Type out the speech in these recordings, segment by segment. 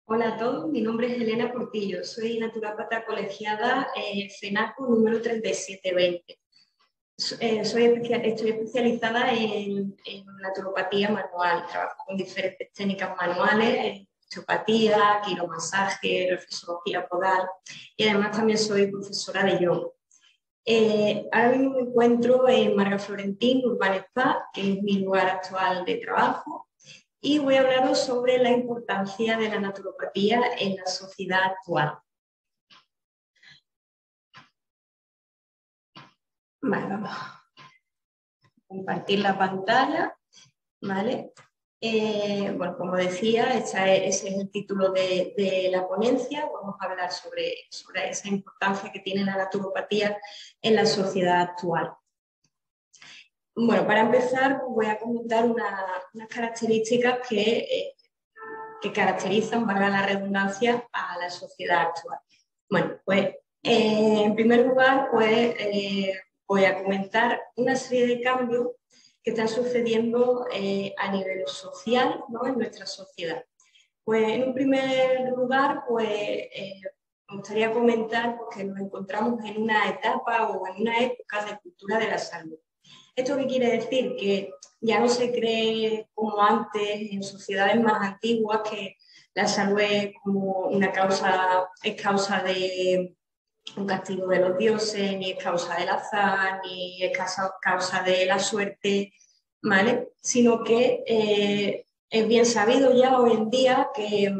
Hola a todos, mi nombre es Elena Portillo, soy naturópata colegiada FENACO número 3720. Estoy especializada en naturopatía manual, trabajo con diferentes técnicas manuales, osteopatía, quiromasaje, reflexología podal y además también soy profesora de yoga. Ahora mismo me encuentro en Marga Florentín Urban Spa, que es mi lugar actual de trabajo. Y voy a hablaros sobre la importancia de la naturopatía en la sociedad actual. Vale, vamos a compartir la pantalla. ¿Vale? Bueno, como decía, ese es el título de la ponencia. Vamos a hablar sobre esa importancia que tiene la naturopatía en la sociedad actual. Bueno, para empezar, voy a comentar unas características que caracterizan, valga la redundancia, a la sociedad actual. Bueno, pues en primer lugar, pues voy a comentar una serie de cambios que están sucediendo a nivel social, ¿no?, en nuestra sociedad. Pues en un primer lugar, pues me gustaría comentar pues, que nos encontramos en una etapa o en una época de cultura de la salud. ¿Esto qué quiere decir? Que ya no se cree como antes en sociedades más antiguas que la salud es como es causa de un castigo de los dioses, ni es causa del azar, ni es causa de la suerte, ¿vale? Sino que es bien sabido ya hoy en día que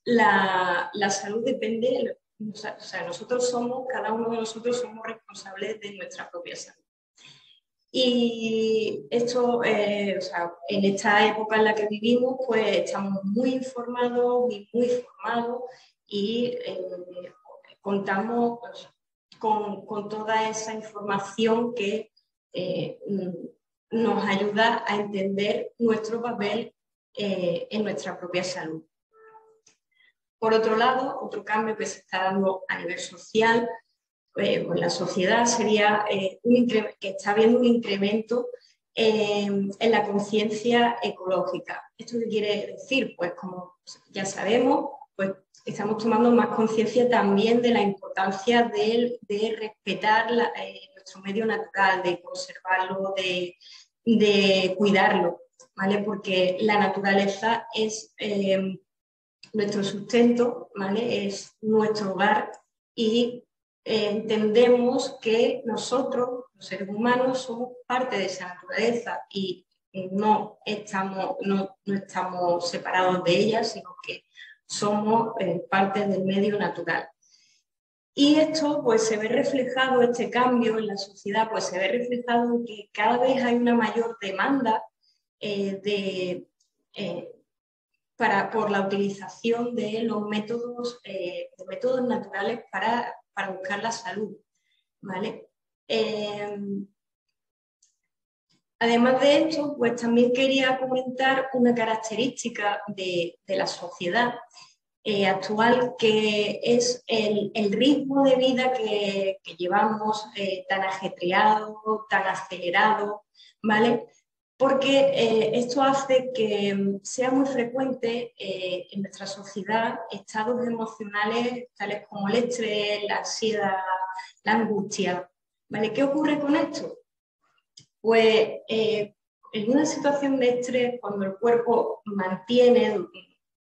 la salud depende, o sea, cada uno de nosotros somos responsables de nuestra propia salud. Y esto, o sea, en esta época en la que vivimos, pues estamos muy informados y muy formados y contamos pues, con toda esa información que nos ayuda a entender nuestro papel en nuestra propia salud. Por otro lado, otro cambio que se está dando a nivel social, pues la sociedad sería que está habiendo un incremento en la conciencia ecológica. ¿Esto qué quiere decir? Pues como ya sabemos, pues estamos tomando más conciencia también de la importancia de respetar nuestro medio natural, de conservarlo, de cuidarlo, ¿vale? Porque la naturaleza es nuestro sustento, ¿vale? Es nuestro hogar y entendemos que nosotros, los seres humanos, somos parte de esa naturaleza y no estamos separados de ella, sino que somos parte del medio natural. Y esto pues se ve reflejado, este cambio en la sociedad, pues se ve reflejado en que cada vez hay una mayor demanda por la utilización de los métodos naturales para buscar la salud, ¿vale? Además de esto, pues también quería comentar una característica de la sociedad actual, que es el ritmo de vida que llevamos tan ajetreado, tan acelerado, ¿vale? Porque esto hace que sea muy frecuente en nuestra sociedad estados emocionales tales como el estrés, la ansiedad, la angustia, ¿vale? ¿Qué ocurre con esto? Pues en una situación de estrés, cuando el cuerpo mantiene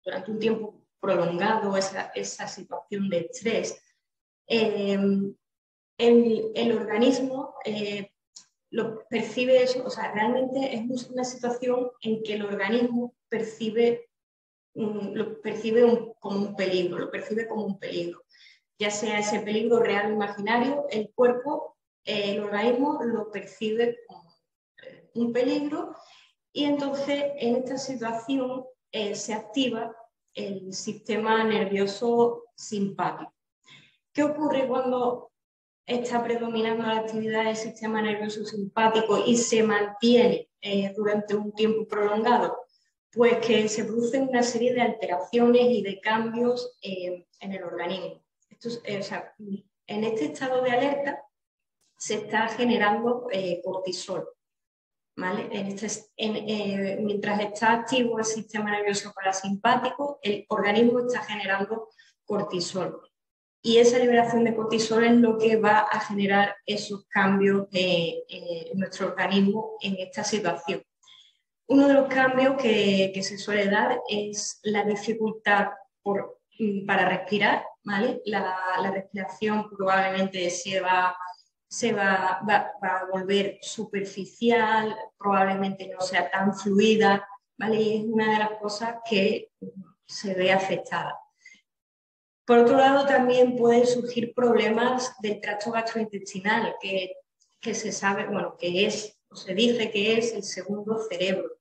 durante un tiempo prolongado esa situación de estrés, el organismo lo percibe eso, o sea, realmente es una situación en que el organismo lo percibe como un peligro, ya sea ese peligro real o imaginario, el cuerpo, el organismo lo percibe como un peligro y entonces en esta situación se activa el sistema nervioso simpático. ¿Qué ocurre cuando está predominando la actividad del sistema nervioso simpático y se mantiene durante un tiempo prolongado? Pues que se producen una serie de alteraciones y de cambios en el organismo. O sea, en este estado de alerta se está generando cortisol. ¿vale? Mientras está activo el sistema nervioso parasimpático, el organismo está generando cortisol. Y esa liberación de cortisol es lo que va a generar esos cambios en nuestro organismo en esta situación. Uno de los cambios que se suele dar es la dificultad para respirar, ¿vale? La respiración probablemente se va a volver superficial, probablemente no sea tan fluida, ¿vale? Y es una de las cosas que se ve afectada. Por otro lado, también pueden surgir problemas del tracto gastrointestinal, que se sabe, bueno, que es, o se dice que es el segundo cerebro.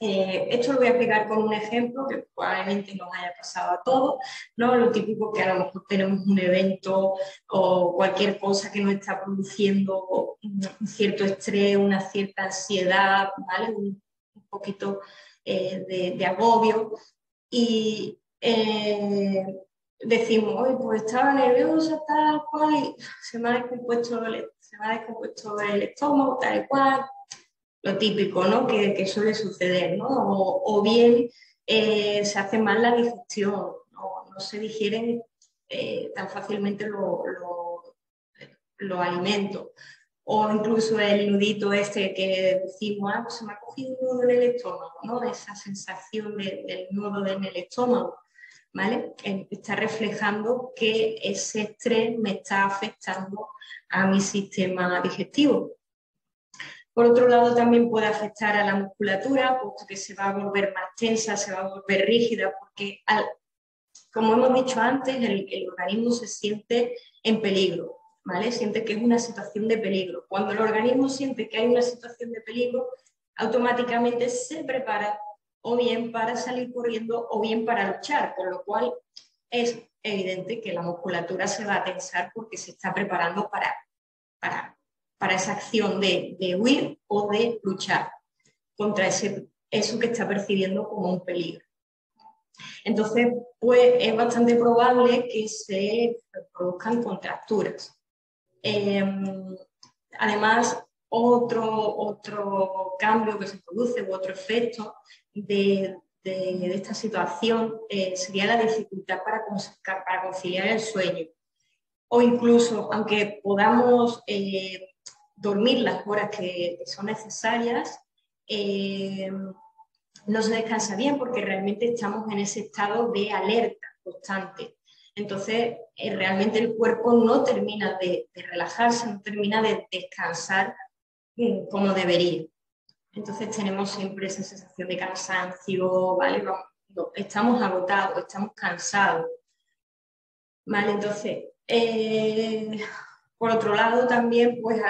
Esto lo voy a explicar con un ejemplo que probablemente nos haya pasado a todos, ¿no? Lo típico que a lo mejor tenemos un evento o cualquier cosa que nos está produciendo un cierto estrés, una cierta ansiedad, ¿vale? Un poquito de agobio y decimos, hoy pues estaba nerviosa, tal cual, y se me ha descompuesto el estómago, tal y cual. Lo típico, ¿no? que suele suceder, ¿no? O bien se hace mal la digestión, no se digieren tan fácilmente los alimentos. O incluso el nudito este que decimos, pues se me ha cogido un nudo en el estómago, ¿no? Esa sensación del nudo en el estómago, ¿vale? Está reflejando que ese estrés me está afectando a mi sistema digestivo. Por otro lado, también puede afectar a la musculatura, puesto que se va a volver más tensa, se va a volver rígida, porque, como hemos dicho antes, el organismo se siente en peligro, ¿vale? Siente que es una situación de peligro. Cuando el organismo siente que hay una situación de peligro, automáticamente se prepara o bien para salir corriendo o bien para luchar, con lo cual es evidente que la musculatura se va a tensar porque se está preparando para esa acción de huir o de luchar contra eso que está percibiendo como un peligro. Entonces, pues es bastante probable que se produzcan contracturas. Además, otro cambio que se produce u otro efecto de esta situación sería la dificultad para conciliar el sueño. O incluso, aunque podamos dormir las horas que son necesarias, no se descansa bien porque realmente estamos en ese estado de alerta constante. Entonces, realmente el cuerpo no termina de relajarse, no termina de descansar como debería. Entonces tenemos siempre esa sensación de cansancio, ¿vale? Estamos agotados, estamos cansados, ¿vale? Entonces, por otro lado también, pues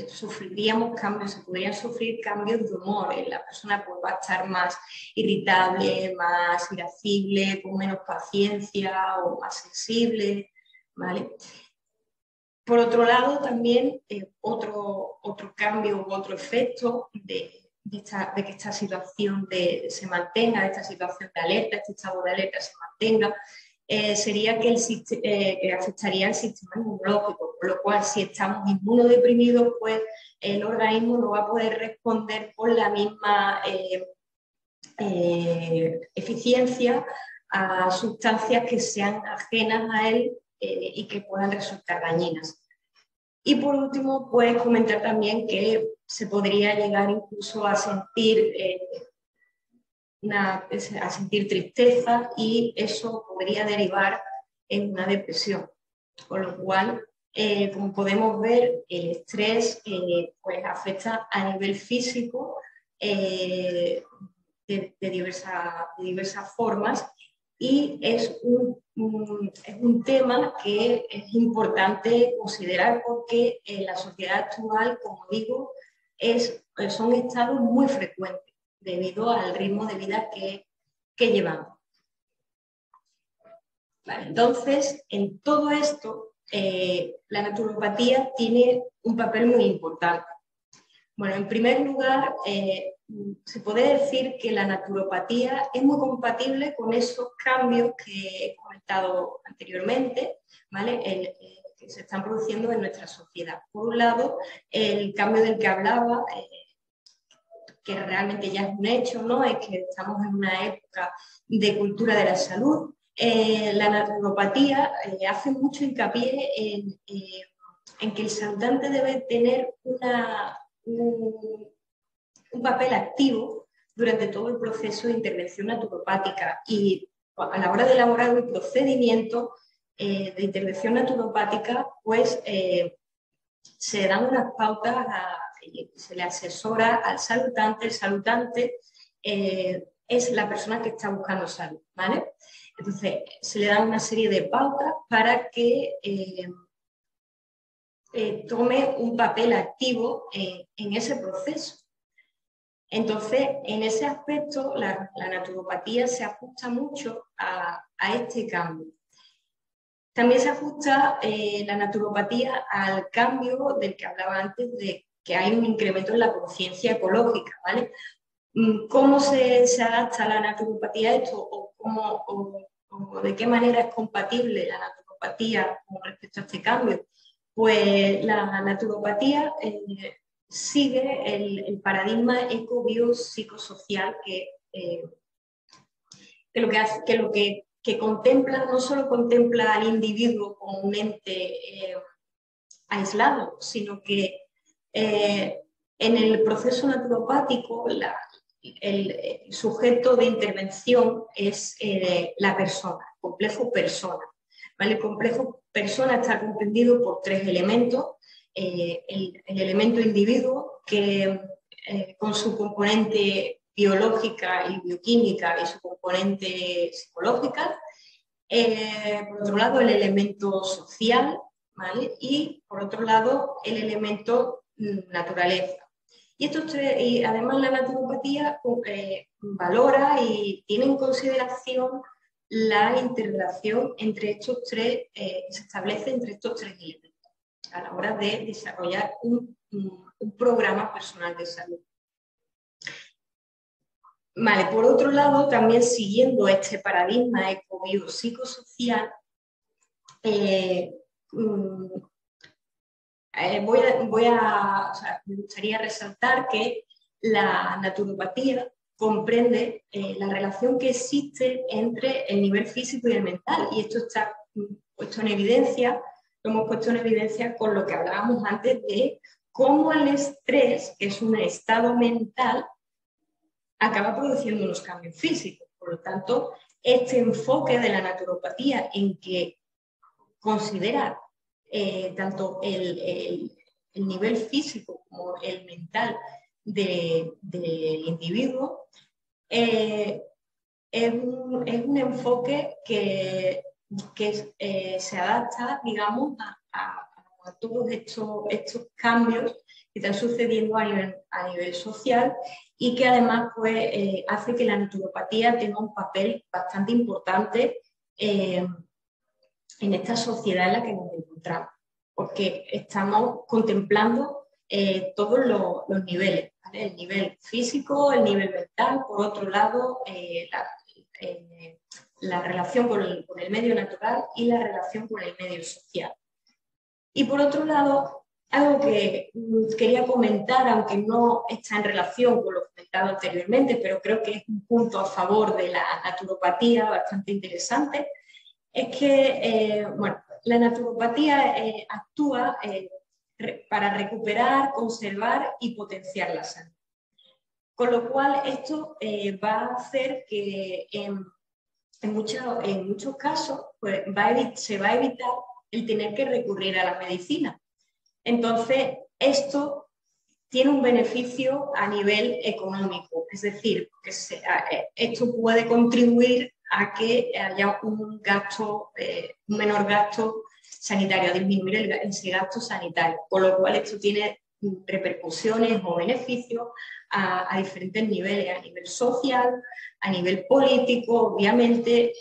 sufriríamos cambios, se podrían sufrir cambios de humor. La persona pues, va a estar más irritable, más irascible, con menos paciencia o más sensible, ¿vale? Por otro lado, también otro cambio u otro efecto de que esta situación se mantenga, de esta situación de alerta, este estado de alerta se mantenga, sería que afectaría el sistema inmunológico, por lo cual si estamos inmunodeprimidos, pues el organismo no va a poder responder con la misma eficiencia a sustancias que sean ajenas a él y que puedan resultar dañinas. Y por último, puedes comentar también que se podría llegar incluso a sentir tristeza y eso podría derivar en una depresión. Con lo cual, como podemos ver, el estrés pues afecta a nivel físico de diversas formas y es un tema que es importante considerar porque en la sociedad actual, como digo, son estados muy frecuentes debido al ritmo de vida que llevamos. Vale, entonces, en todo esto, la naturopatía tiene un papel muy importante. Bueno, en primer lugar, se puede decir que la naturopatía es muy compatible con esos cambios que he comentado anteriormente, ¿vale? se están produciendo en nuestra sociedad. Por un lado, el cambio del que hablaba, que realmente ya es un hecho, ¿no? Es que estamos en una época de cultura de la salud. La naturopatía hace mucho hincapié en que el saludante debe tener un papel activo durante todo el proceso de intervención naturopática, y a la hora de elaborar un procedimiento de intervención naturopática, pues se dan unas pautas, se le asesora al saludante. El saludante es la persona que está buscando salud, ¿vale? Entonces, se le dan una serie de pautas para que tome un papel activo en ese proceso. Entonces, en ese aspecto, la naturopatía se ajusta mucho a este cambio. También se ajusta la naturopatía al cambio del que hablaba antes, de que hay un incremento en la conciencia ecológica, ¿vale? ¿Cómo se adapta la naturopatía a esto? ¿O de qué manera es compatible la naturopatía con respecto a este cambio? Pues la naturopatía sigue el paradigma eco-bio-psicosocial que contempla, no solo contempla al individuo como un ente aislado, sino que en el proceso naturopático el sujeto de intervención es la persona, el complejo persona. ¿Vale? El complejo persona está comprendido por tres elementos. El elemento individuo, que con su componente biológica y bioquímica y su componente psicológica. Por otro lado, el elemento social, ¿vale? Y por otro lado, el elemento naturaleza. Y estos tres, y además la naturopatía valora y tiene en consideración la interrelación entre estos tres, que se establece entre estos tres elementos a la hora de desarrollar un programa personal de salud. Vale, por otro lado, también siguiendo este paradigma eco-bio-psicosocial, me gustaría resaltar que la naturopatía comprende la relación que existe entre el nivel físico y el mental, y esto está puesto en evidencia, lo hemos puesto en evidencia con lo que hablábamos antes de cómo el estrés, que es un estado mental, acaba produciendo unos cambios físicos. Por lo tanto, este enfoque de la naturopatía en que considera tanto el nivel físico como el mental del individuo, es un enfoque que se adapta, digamos, a todos estos cambios que están sucediendo a nivel social, y que además pues, hace que la naturopatía tenga un papel bastante importante en esta sociedad en la que nos encontramos, porque estamos contemplando todos los niveles, ¿vale? El nivel físico, el nivel mental, por otro lado, la relación con el medio natural y la relación con el medio social. Y por otro lado, algo que quería comentar, aunque no está en relación con lo comentado anteriormente, pero creo que es un punto a favor de la naturopatía bastante interesante, es que la naturopatía actúa para recuperar, conservar y potenciar la salud. Con lo cual, esto va a hacer que en muchos casos pues, se va a evitar el tener que recurrir a la medicina. Entonces, esto tiene un beneficio a nivel económico, es decir, que esto puede contribuir a que haya un menor gasto sanitario, a disminuir ese gasto sanitario, con lo cual esto tiene repercusiones o beneficios a diferentes niveles, a nivel social, a nivel político, obviamente,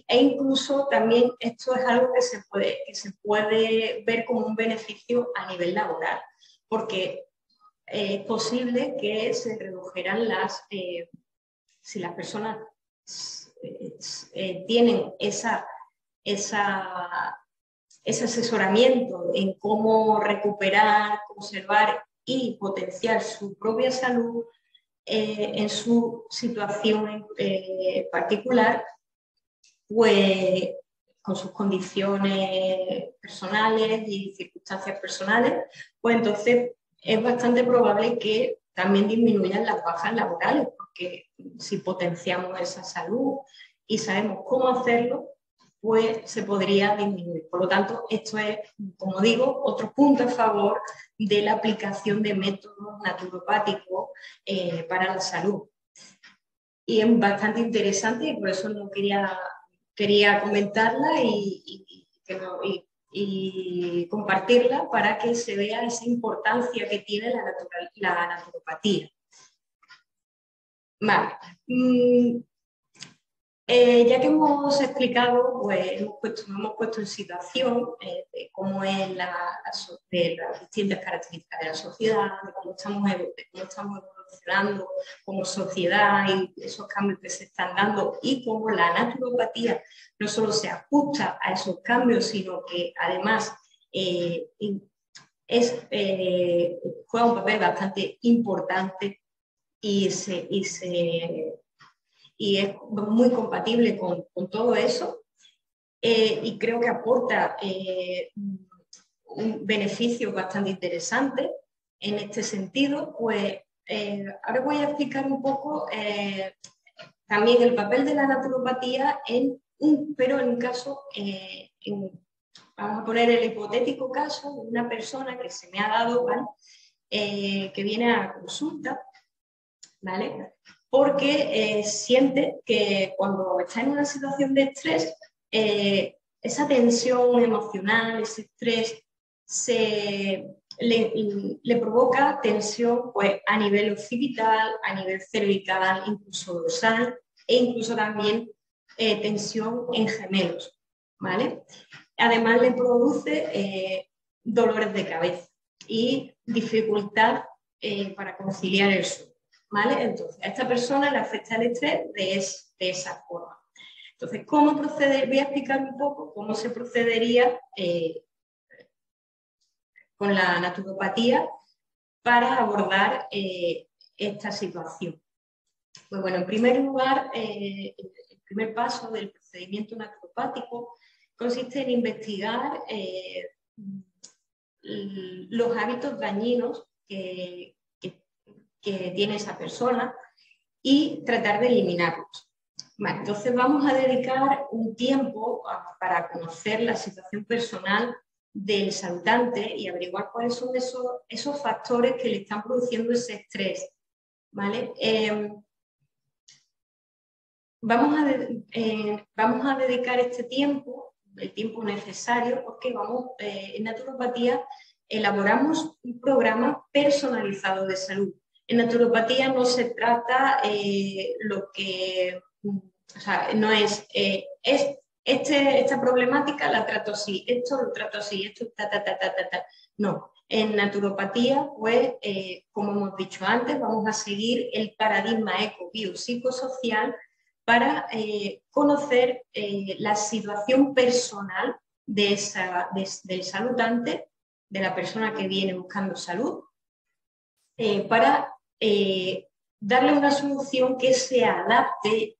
e incluso también esto es algo que se puede ver como un beneficio a nivel laboral, porque es posible que se redujeran si las personas tienen ese asesoramiento en cómo recuperar, conservar y potenciar su propia salud en su situación particular, pues con sus condiciones personales y circunstancias personales, pues entonces es bastante probable que también disminuyan las bajas laborales, porque si potenciamos esa salud y sabemos cómo hacerlo, pues se podría disminuir. Por lo tanto, esto es, como digo, otro punto a favor de la aplicación de métodos naturopáticos para la salud. Y es bastante interesante y por eso no quería comentarla y compartirla para que se vea esa importancia que tiene la naturopatía. Vale. Ya que hemos explicado, pues nos hemos puesto en situación de cómo es de las distintas características de la sociedad, de cómo estamos evolucionando como sociedad y esos cambios que se están dando y cómo la naturopatía no solo se ajusta a esos cambios, sino que además juega un papel bastante importante y es muy compatible con todo eso y creo que aporta un beneficio bastante interesante en este sentido. Pues ahora voy a explicar un poco también el papel de la naturopatía pero en un caso, vamos a poner el hipotético caso de una persona que se me ha dado, ¿vale? Que viene a consulta, ¿vale? Porque siente que cuando está en una situación de estrés, esa tensión emocional, ese estrés, le provoca tensión pues, a nivel occipital, a nivel cervical, incluso dorsal e incluso también tensión en gemelos, ¿vale? Además le produce dolores de cabeza y dificultad para conciliar el sueño. ¿Vale? Entonces, a esta persona le afecta el estrés de esa forma. Entonces, ¿cómo proceder? Voy a explicar un poco cómo se procedería con la naturopatía para abordar esta situación. Pues bueno, en primer lugar, el primer paso del procedimiento naturopático consiste en investigar los hábitos dañinos que tiene esa persona y tratar de eliminarlos. Vale, entonces vamos a dedicar un tiempo para conocer la situación personal del saludante y averiguar cuáles son esos factores que le están produciendo ese estrés. ¿Vale? Vamos a dedicar este tiempo, el tiempo necesario, porque en naturopatía elaboramos un programa personalizado de salud. En naturopatía no se trata o sea, no es, esta problemática la trato así, esto lo trato así, esto ta. No, en naturopatía, pues, como hemos dicho antes, vamos a seguir el paradigma eco-biopsicosocial para conocer la situación personal del saludante, de la persona que viene buscando salud, para darle una solución que se adapte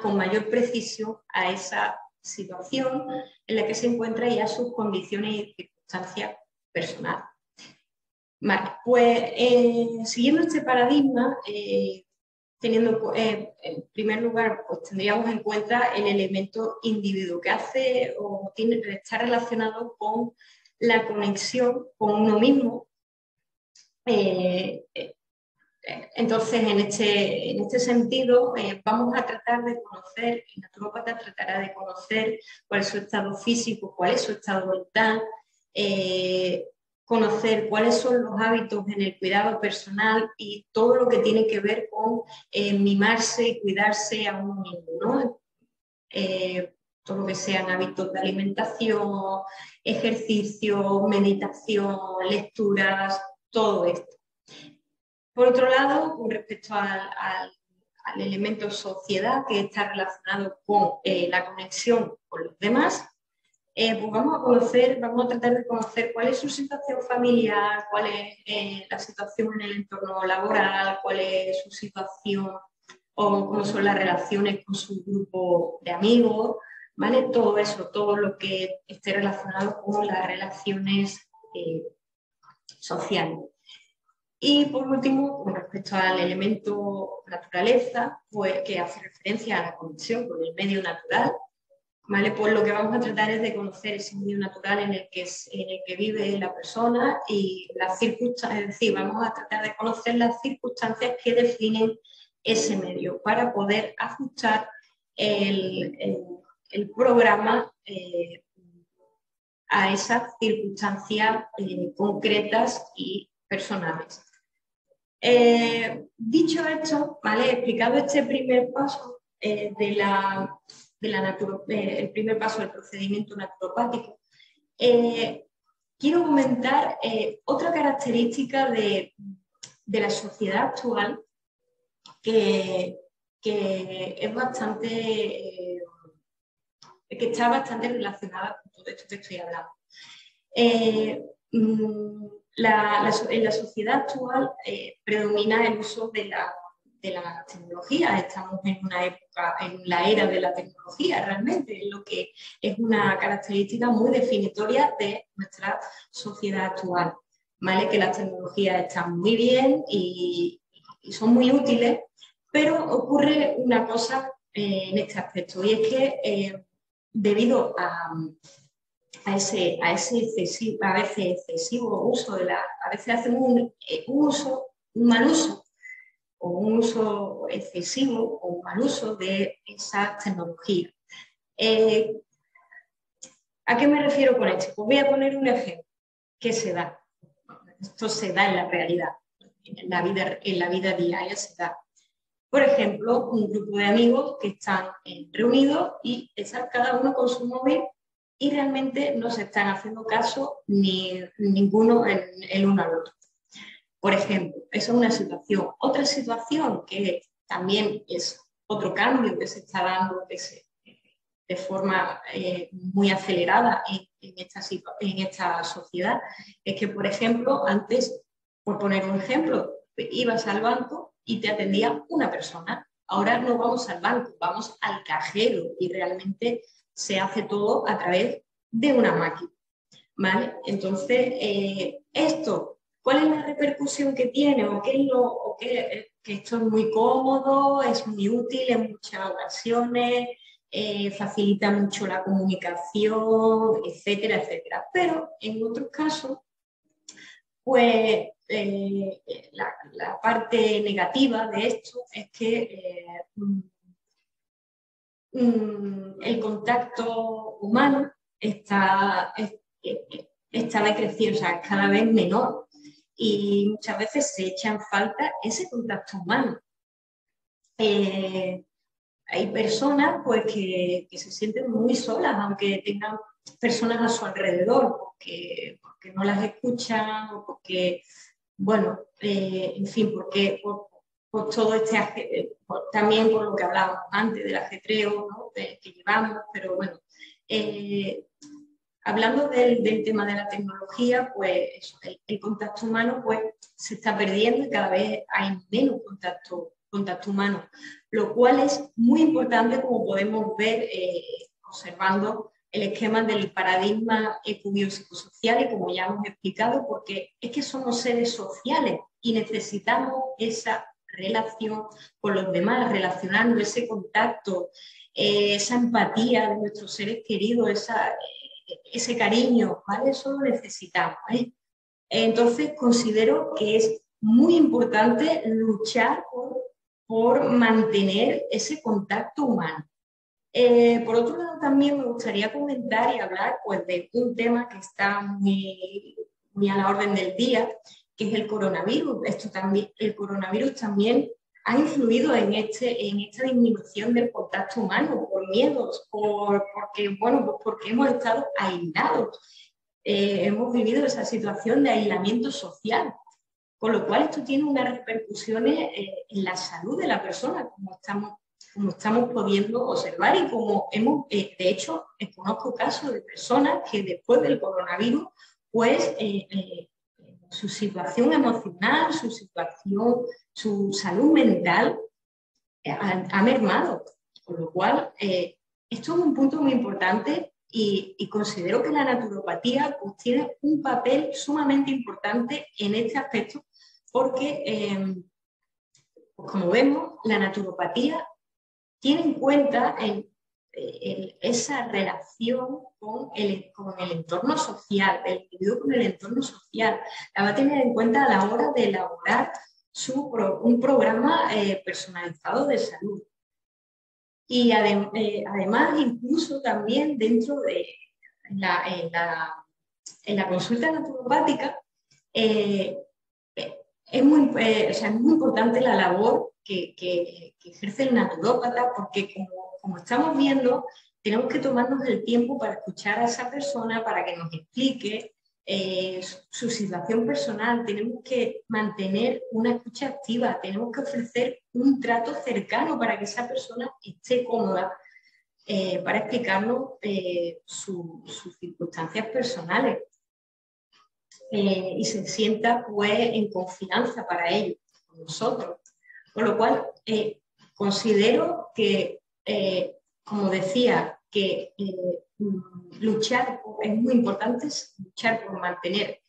con mayor precisión a esa situación en la que se encuentra y a sus condiciones y circunstancias personales. Vale, pues siguiendo este paradigma, en primer lugar, pues tendríamos en cuenta el elemento individuo que está relacionado con la conexión con uno mismo. Entonces, en este sentido, vamos a tratar de conocer, el naturópata tratará de conocer cuál es su estado físico, cuál es su estado mental, conocer cuáles son los hábitos en el cuidado personal y todo lo que tiene que ver con mimarse y cuidarse a uno mismo, ¿no? Todo lo que sean hábitos de alimentación, ejercicio, meditación, lecturas, todo esto. Por otro lado, con respecto al elemento sociedad, que está relacionado con la conexión con los demás, Pues vamos a tratar de conocer cuál es su situación familiar, cuál es la situación en el entorno laboral, cuál es su situación o cómo son las relaciones con su grupo de amigos, ¿vale? Todo eso, todo lo que esté relacionado con las relaciones sociales. Y por último, con respecto al elemento naturaleza, pues que hace referencia a la conexión con el medio natural, ¿vale? Pues lo que vamos a tratar es de conocer ese medio natural en el que vive la persona y las circunstancias, es decir, vamos a tratar de conocer las circunstancias que definen ese medio para poder ajustar el programa a esas circunstancias concretas y personales. Dicho esto, ¿vale? Explicado este primer paso el primer paso del procedimiento naturopático, quiero comentar otra característica de la sociedad actual que es bastante, que está bastante relacionada con todo esto que estoy hablando. En la sociedad actual predomina el uso de la tecnología. Estamos en una época, en la era de la tecnología, realmente, lo que es una característica muy definitoria de nuestra sociedad actual, ¿vale? Que las tecnologías están muy bien y son muy útiles, pero ocurre una cosa en este aspecto, y es que debido a ese excesivo, a veces excesivo uso a veces hacemos un mal uso o un uso excesivo o un mal uso de esas tecnologías. ¿A qué me refiero con esto? Pues voy a poner un ejemplo que se da. Esto se da en la realidad, en la vida diaria se da. Por ejemplo, un grupo de amigos que están reunidos y están cada uno con su móvil y realmente no se están haciendo caso ni ninguno el uno al otro. Por ejemplo, esa es una situación. Otra situación que también es otro cambio que se está dando de forma muy acelerada en esta sociedad es que, por ejemplo, antes, por poner un ejemplo, ibas al banco y te atendía una persona. Ahora no vamos al banco, vamos al cajero y realmente se hace todo a través de una máquina, ¿vale? Entonces, ¿cuál es la repercusión que tiene? Que esto es muy cómodo, es muy útil en muchas ocasiones, facilita mucho la comunicación, etcétera, etcétera. Pero en otros casos, pues la parte negativa de esto es que el contacto humano está decreciendo, o sea, es cada vez menor y muchas veces se echa en falta ese contacto humano. Hay personas pues, que se sienten muy solas, aunque tengan personas a su alrededor, porque no las escuchan o porque, bueno, en fin, porque por todo también por lo que hablábamos antes del ajetreo, ¿no? que llevamos, pero bueno, hablando del tema de la tecnología, pues eso, el contacto humano pues, se está perdiendo y cada vez hay menos contacto humano, lo cual es muy importante, como podemos ver observando el esquema del paradigma ecobiopsicosocial, y como ya hemos explicado, porque es que somos seres sociales y necesitamos esa relación con los demás, relacionarnos, ese contacto, esa empatía de nuestros seres queridos, ese cariño, ¿vale? Eso lo necesitamos, ¿eh? Entonces considero que es muy importante luchar por mantener ese contacto humano. Por otro lado, también me gustaría comentar y hablar pues, de un tema que está muy a la orden del día, que es el coronavirus. El coronavirus también ha influido en esta disminución del contacto humano por miedos, porque hemos estado aislados. Hemos vivido esa situación de aislamiento social, con lo cual esto tiene unas repercusiones en la salud de la persona, como como estamos pudiendo observar y como hemos, de hecho, conozco casos de personas que después del coronavirus, pues su situación emocional, su situación, su salud mental ha mermado. Con lo cual, esto es un punto muy importante y considero que la naturopatía pues, tiene un papel sumamente importante en este aspecto porque, pues, como vemos, la naturopatía tiene en cuenta esa relación con el entorno social, del individuo con el entorno social. La va a tener en cuenta a la hora de elaborar un programa personalizado de salud. Y además, incluso también dentro de en la consulta naturopática, es muy importante la labor que ejerce el naturópata, porque como estamos viendo, tenemos que tomarnos el tiempo para escuchar a esa persona, para que nos explique su situación personal. Tenemos que mantener una escucha activa, tenemos que ofrecer un trato cercano para que esa persona esté cómoda para explicarnos sus circunstancias personales y se sienta pues en confianza para ello con nosotros. Con lo cual, considero que, como decía, que es muy importante luchar por mantener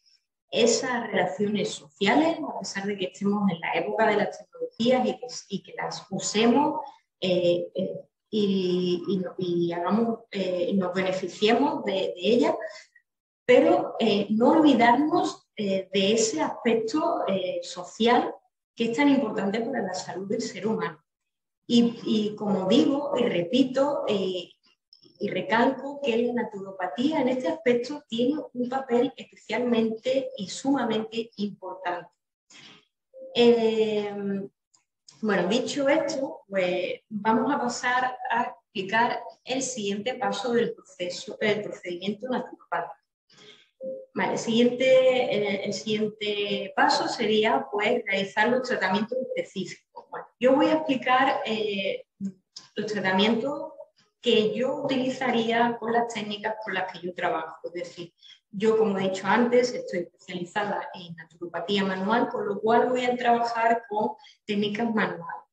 esas relaciones sociales, a pesar de que estemos en la época de las tecnologías y que las usemos y hagamos, nos beneficiemos de ellas, pero no olvidarnos de ese aspecto social que es tan importante para la salud del ser humano. Y como digo y repito y recalco que la naturopatía en este aspecto tiene un papel especialmente y sumamente importante. Bueno, dicho esto, pues vamos a pasar a explicar el siguiente paso del procedimiento naturopático. Vale, el siguiente paso sería pues, realizar los tratamientos específicos. Bueno, yo voy a explicar los tratamientos que yo utilizaría con las técnicas con las que yo trabajo. Es decir, yo, como he dicho antes, estoy especializada en naturopatía manual, con lo cual voy a trabajar con técnicas manuales.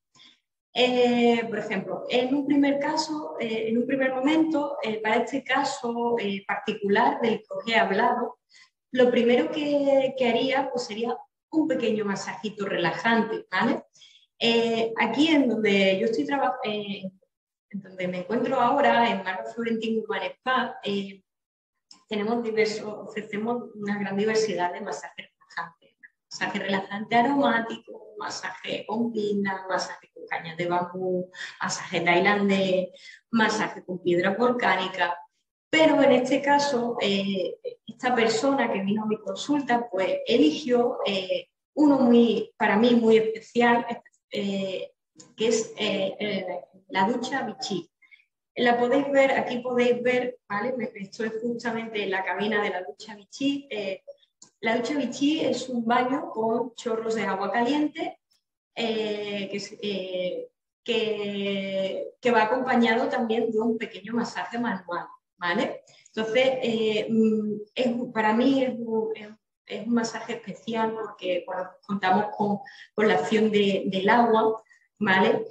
Por ejemplo, en un primer momento, para este caso particular del que os he hablado, lo primero que haría pues, sería un pequeño masajito relajante, ¿vale? Aquí en donde yo estoy trabajando, en donde me encuentro ahora, en Marco Florentín Urban Spa, ofrecemos una gran diversidad de masajes relajantes. Masaje relajante aromático, masaje con pina, masaje con caña de bambú, masaje tailandés, masaje con piedra volcánica. Pero en este caso, esta persona que vino a mi consulta, pues eligió uno para mí muy especial, que es la ducha Vichy. La podéis ver, aquí podéis ver, ¿vale? Estoy justamente en la cabina de la ducha Vichy. La ducha Vichy es un baño con chorros de agua caliente que va acompañado también de un pequeño masaje manual, ¿vale? Entonces, para mí es un masaje especial porque bueno, contamos con la acción del agua, ¿vale?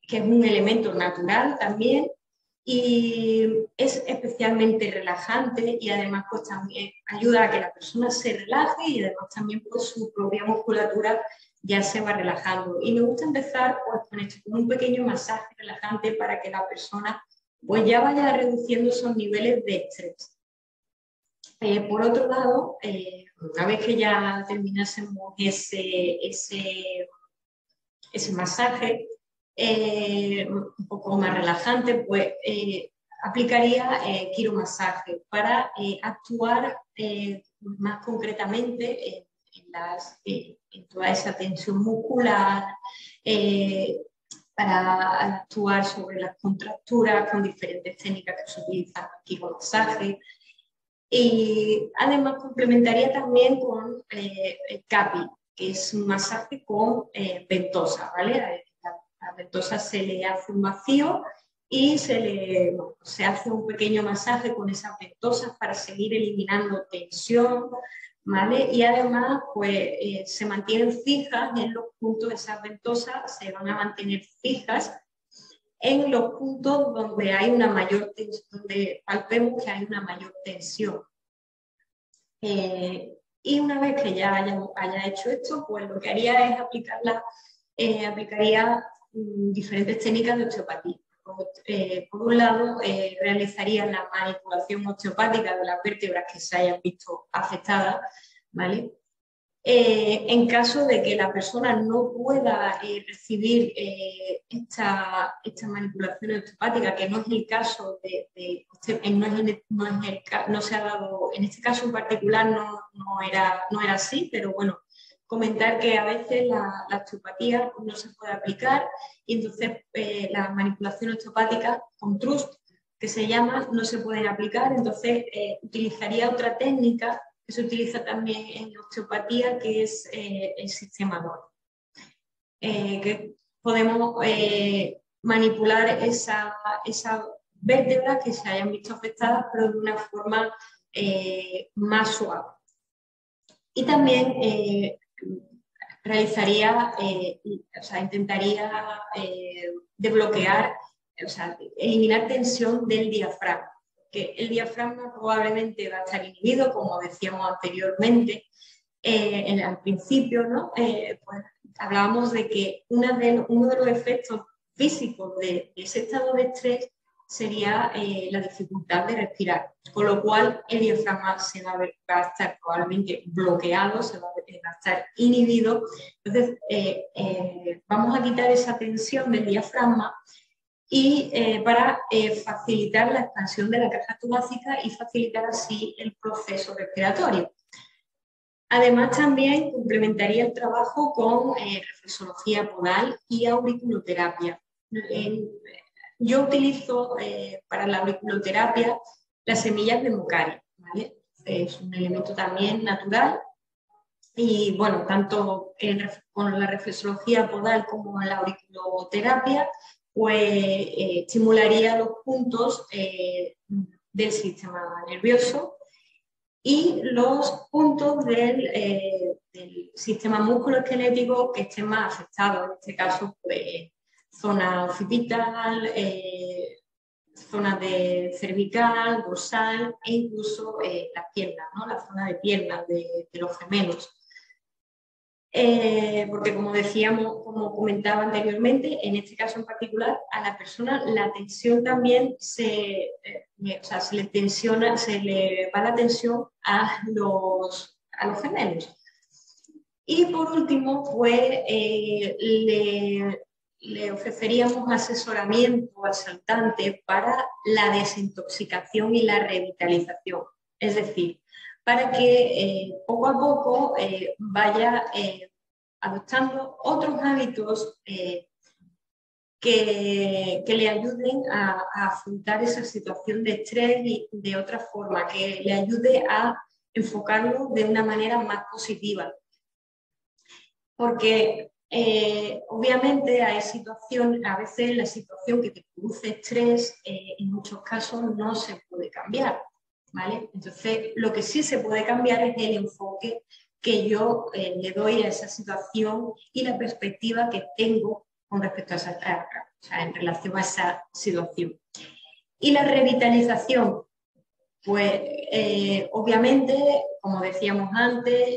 Que es un elemento natural también y es especialmente relajante y además pues también ayuda a que la persona se relaje y además también pues su propia musculatura ya se va relajando. Y me gusta empezar pues con un pequeño masaje relajante para que la persona pues ya vaya reduciendo esos niveles de estrés. Por otro lado, una vez que ya terminásemos ese masaje, un poco más relajante, pues aplicaría quiromasaje para actuar más concretamente en toda esa tensión muscular, para actuar sobre las contracturas con diferentes técnicas que se utilizan aquí con quiromasaje. Y además complementaría también con el CAPI, que es un masaje con ventosa, ¿vale? ventosa se le hace un vacío y se hace un pequeño masaje con esas ventosas para seguir eliminando tensión, ¿vale? Y además, pues se mantienen fijas en los puntos, esas ventosas se van a mantener fijas en los puntos donde hay una mayor tensión, donde palpemos que hay una mayor tensión. Y una vez que ya haya hecho esto, pues lo que haría es aplicaría diferentes técnicas de osteopatía. Por un lado, realizaría la manipulación osteopática de las vértebras que se hayan visto afectadas, ¿vale? En caso de que la persona no pueda recibir esta manipulación osteopática, que no es el caso no se ha dado, en este caso en particular no era así, pero bueno, comentar que a veces la osteopatía no se puede aplicar y entonces la manipulación osteopática con trust, que se llama, no se pueden aplicar, entonces utilizaría otra técnica que se utiliza también en osteopatía, que es el sistema DOR. Que podemos manipular esa vértebras que se hayan visto afectadas, pero de una forma más suave. Y también intentaría desbloquear, eliminar tensión del diafragma. Que el diafragma probablemente va a estar inhibido, como decíamos anteriormente, al principio, ¿no? Pues hablábamos de que uno de los efectos físicos de ese estado de estrés sería la dificultad de respirar, con lo cual el diafragma va a estar probablemente bloqueado, se va a estar inhibido. Entonces, vamos a quitar esa tensión del diafragma y para facilitar la expansión de la caja torácica y facilitar así el proceso respiratorio. Además, también complementaría el trabajo con reflexología podal y auriculoterapia. Yo utilizo para la auriculoterapia las semillas de mocaria, ¿vale? Es un elemento también natural y, bueno, tanto con la reflexología podal como en la auriculoterapia, pues estimularía los puntos del sistema nervioso y los puntos del sistema musculoesquelético que estén más afectados. En este caso, pues, zona occipital, zona de cervical, dorsal e incluso las piernas, ¿no? La zona de piernas de los gemelos. Porque como decíamos, como comentaba anteriormente, en este caso en particular, a la persona la tensión también se le va la tensión a los gemelos. Y por último, pues le ofreceríamos asesoramiento al saltante para la desintoxicación y la revitalización. Es decir, para que poco a poco vaya adoptando otros hábitos que le ayuden a afrontar esa situación de estrés y de otra forma, que le ayude a enfocarlo de una manera más positiva. Porque obviamente hay situaciones, a veces la situación que te produce estrés en muchos casos no se puede cambiar, ¿vale? Entonces lo que sí se puede cambiar es el enfoque que yo le doy a esa situación y la perspectiva que tengo con respecto a en relación a esa situación. Y la revitalización, pues obviamente, como decíamos antes,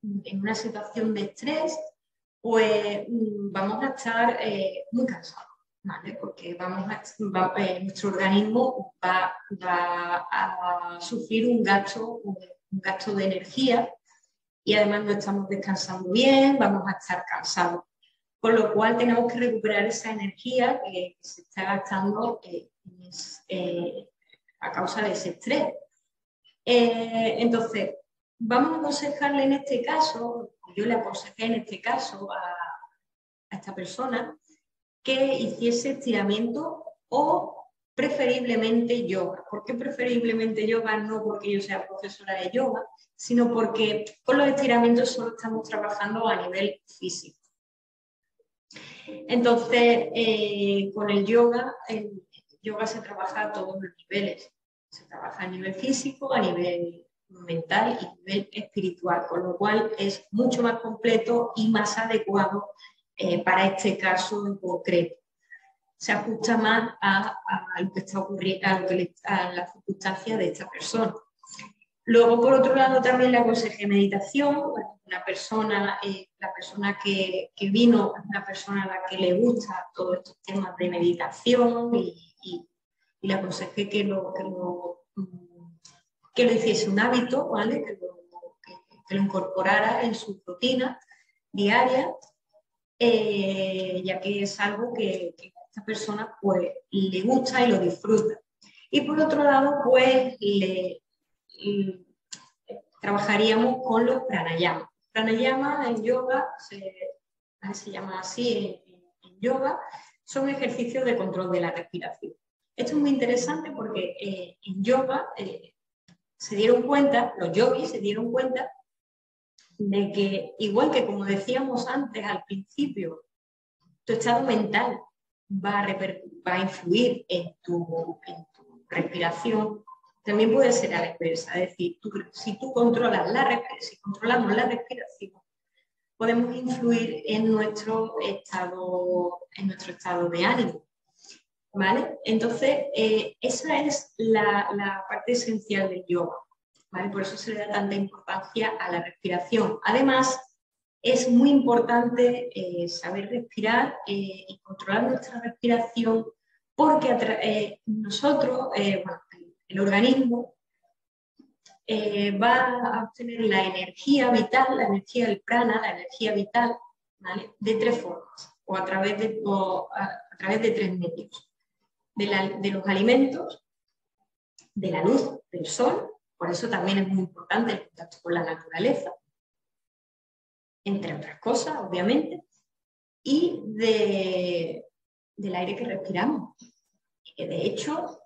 en una situación de estrés, pues vamos a estar muy cansados, ¿vale? Porque nuestro organismo va a sufrir un gasto de energía y además no estamos descansando bien, vamos a estar cansados. Con lo cual tenemos que recuperar esa energía que se está gastando a causa de ese estrés. Entonces, vamos a aconsejarle en este caso, yo le aconsejé en este caso a esta persona que hiciese estiramiento o preferiblemente yoga. ¿Por qué preferiblemente yoga? No porque yo sea profesora de yoga, sino porque con los estiramientos solo estamos trabajando a nivel físico. Entonces, con el yoga se trabaja a todos los niveles. Se trabaja a nivel físico, a nivel mental y a nivel espiritual, con lo cual es mucho más completo y más adecuado para este caso en concreto. Se ajusta más a lo que está ocurriendo, a la circunstancia de esta persona. Luego, por otro lado, también le aconsejé meditación. La persona que vino es una persona a la que le gusta todos estos temas de meditación y le aconsejé que lo hiciese un hábito, ¿vale? Que lo incorporara en su rutina diaria, ya que es algo que a esta persona pues, le gusta y lo disfruta. Y por otro lado, pues trabajaríamos con los pranayamas. Pranayama en yoga se llama así en yoga, son ejercicios de control de la respiración. Esto es muy interesante porque en yoga se dieron cuenta, los yogis se dieron cuenta de que, igual que como decíamos antes al principio, tu estado mental va a influir en tu respiración, también puede ser a la inversa. Es decir, si controlamos la respiración, podemos influir en nuestro estado de ánimo. ¿Vale? Entonces, esa es la parte esencial del yoga. ¿Vale? Por eso se le da tanta importancia a la respiración. Además, es muy importante saber respirar y controlar nuestra respiración porque nosotros, el organismo va a obtener la energía vital, la energía del prana, la energía vital, ¿vale? De tres formas o a través de tres medios. De los alimentos, de la luz del sol, por eso también es muy importante el contacto con la naturaleza, entre otras cosas, obviamente, y del aire que respiramos. De hecho,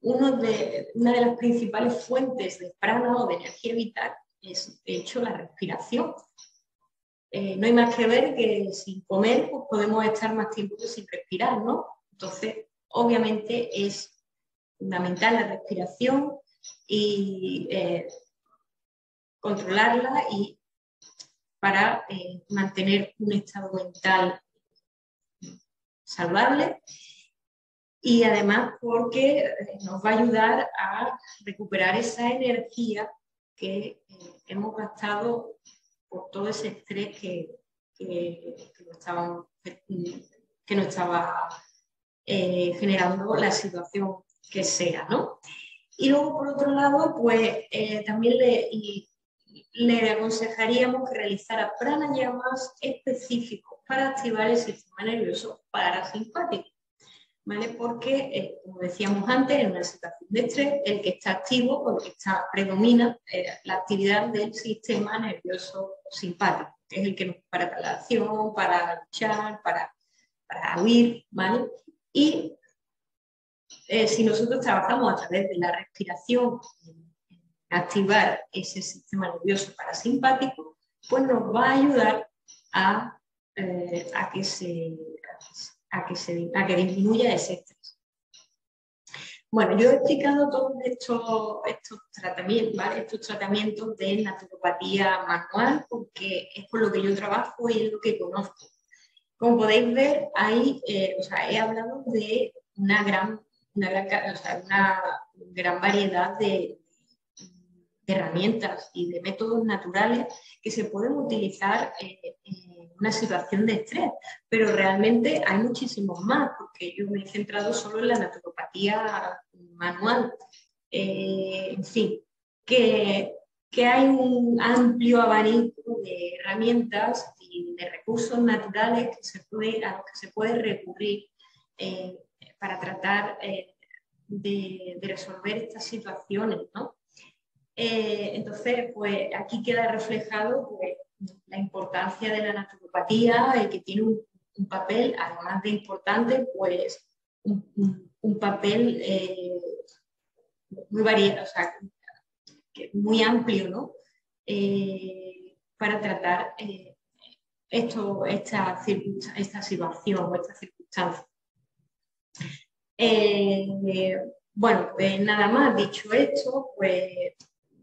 una de las principales fuentes de prana o de energía vital es, de hecho, la respiración. No hay más que ver que sin comer pues podemos estar más tiempo que sin respirar, ¿no? Entonces, obviamente es fundamental la respiración y controlarla y para mantener un estado mental saludable y además porque nos va a ayudar a recuperar esa energía que hemos gastado por todo ese estrés que nos estaba generando la situación que sea, ¿no? Y luego, por otro lado, pues también le aconsejaríamos que realizara pranayamas específicos para activar el sistema nervioso parasimpático, ¿vale? Porque, como decíamos antes, en una situación de estrés, el que está activo o el que predomina la actividad del sistema nervioso simpático, que es el que nos para la acción, para luchar, para huir, ¿vale? Y si nosotros trabajamos a través de la respiración, activar ese sistema nervioso parasimpático, pues nos va a ayudar a que disminuya ese estrés. Bueno, yo he explicado todos estos tratamientos, ¿vale? Estos tratamientos de naturopatía manual, porque es con lo que yo trabajo y es lo que conozco. Como podéis ver, he hablado de una gran variedad de herramientas y de métodos naturales que se pueden utilizar en una situación de estrés, pero realmente hay muchísimos más, porque yo me he centrado solo en la naturopatía manual. En fin, que hay un amplio abanico de herramientas y de recursos naturales a los que se puede recurrir para tratar de resolver estas situaciones, ¿no? Entonces, pues aquí queda reflejado pues, la importancia de la naturopatía, que tiene un papel, además de importante, pues un papel muy variado, o sea, muy amplio, ¿no? Para tratar esta situación o esta circunstancia. Bueno, pues nada más, dicho esto, pues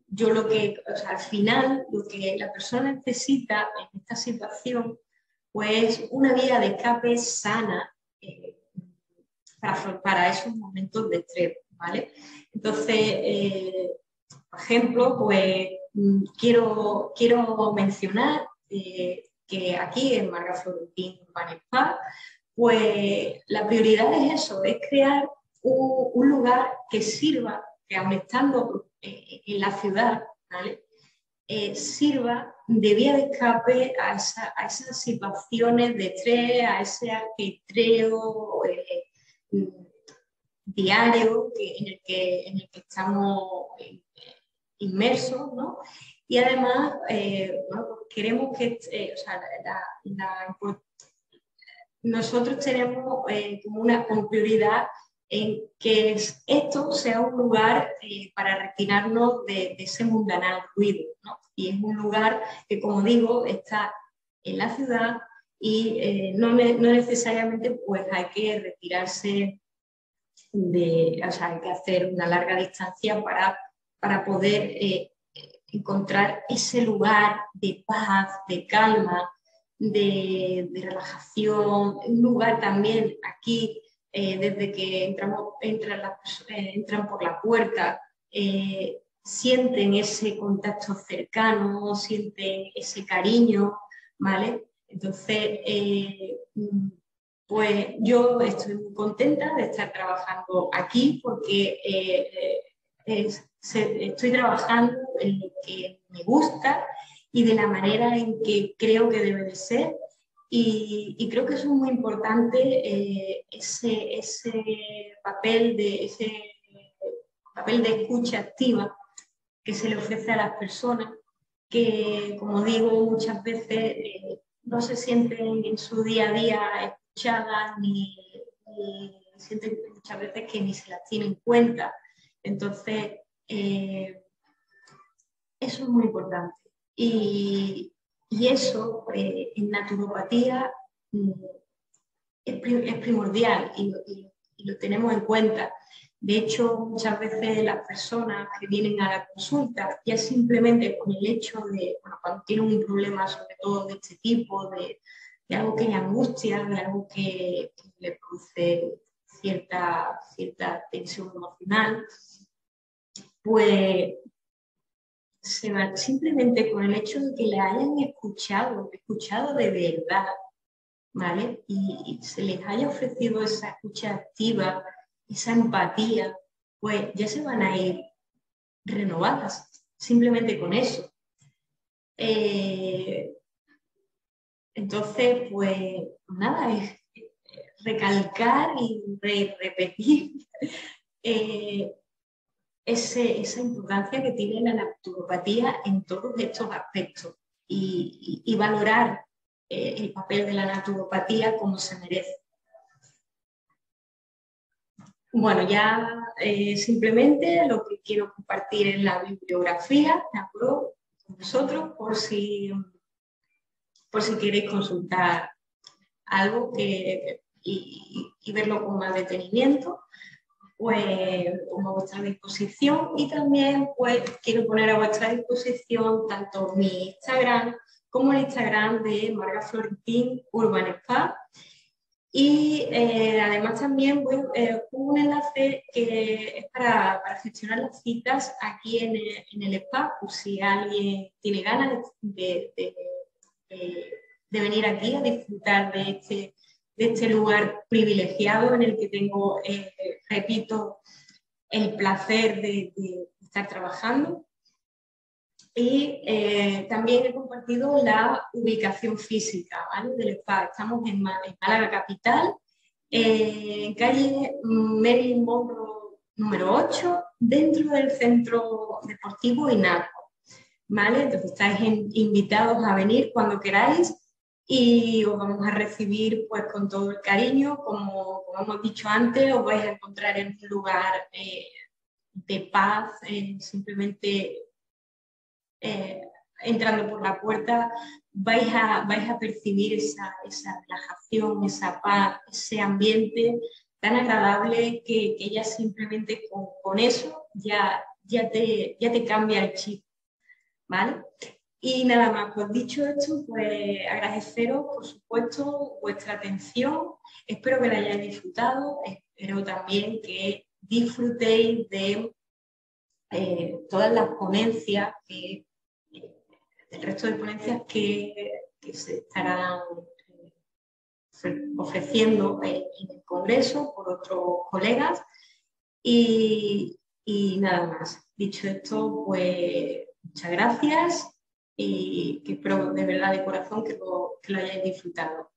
yo al final, lo que la persona necesita en esta situación, pues una vía de escape sana para esos momentos de estrés, ¿vale? Entonces, por ejemplo, pues quiero mencionar que aquí en Marga Florentín Urban Spa, pues la prioridad es eso, es crear un lugar que sirva, que aun estando en la ciudad, ¿vale? Sirva de vía de escape a esas situaciones de estrés, a ese ajetreo diario en el que estamos inmersos, ¿no? Y además, bueno, queremos que, nosotros tenemos como prioridad en que esto sea un lugar para retirarnos de ese mundanal ruido, ¿no? Y es un lugar que, como digo, está en la ciudad y no necesariamente pues hay que retirarse hay que hacer una larga distancia para poder encontrar ese lugar de paz, de calma, de relajación, un lugar también aquí, desde que entran por la puerta, sienten ese contacto cercano, sienten ese cariño, ¿vale? Entonces, pues yo estoy muy contenta de estar trabajando aquí porque estoy trabajando en lo que me gusta y de la manera en que creo que debe de ser. Y creo que eso es muy importante, ese papel de escucha activa que se le ofrece a las personas que, como digo, muchas veces no se sienten en su día a día escuchadas ni sienten muchas veces que ni se las tienen en cuenta. Entonces, eso es muy importante. Y eso en naturopatía es primordial y lo tenemos en cuenta. De hecho, muchas veces las personas que vienen a la consulta, ya simplemente con el hecho de, bueno, cuando tienen un problema sobre todo de este tipo, de algo que le angustia, de algo que le produce cierta tensión emocional, pues simplemente con el hecho de que le hayan escuchado de verdad, ¿vale? Y se les haya ofrecido esa escucha activa, esa empatía, pues ya se van a ir renovadas, simplemente con eso. Entonces, pues nada, es recalcar y repetir esa importancia que tiene la naturopatía en todos estos aspectos y valorar el papel de la naturopatía como se merece. Bueno, ya simplemente lo que quiero compartir es la bibliografía, ¿de acuerdo? Con vosotros, por si queréis consultar algo y verlo con más detenimiento, pues pongo a vuestra disposición y también pues quiero poner a vuestra disposición tanto mi Instagram como el Instagram de Marga Florentín Urban Spa. Y además también pongo un enlace que es para gestionar las citas aquí en el spa, por si alguien tiene ganas de venir aquí a disfrutar de este lugar privilegiado en el que tengo, repito, el placer de estar trabajando. Y también he compartido la ubicación física, ¿vale? Del spa. Estamos en Málaga Capital, en calle Marilyn Monroe número 8, dentro del Centro Deportivo INACO, ¿vale? Entonces estáis invitados a venir cuando queráis y os vamos a recibir pues con todo el cariño, como hemos dicho antes, os vais a encontrar en un lugar de paz, simplemente entrando por la puerta vais a percibir esa relajación, esa paz, ese ambiente tan agradable que ya simplemente con eso ya te cambia el chip, ¿vale? Y nada más, pues dicho esto, pues agradeceros, por supuesto, vuestra atención. Espero que la hayáis disfrutado, espero también que disfrutéis de todas las ponencias, el resto de ponencias que se estarán ofreciendo en el Congreso por otros colegas. Y nada más. Dicho esto, pues muchas gracias y que espero de verdad de corazón que lo hayáis disfrutado.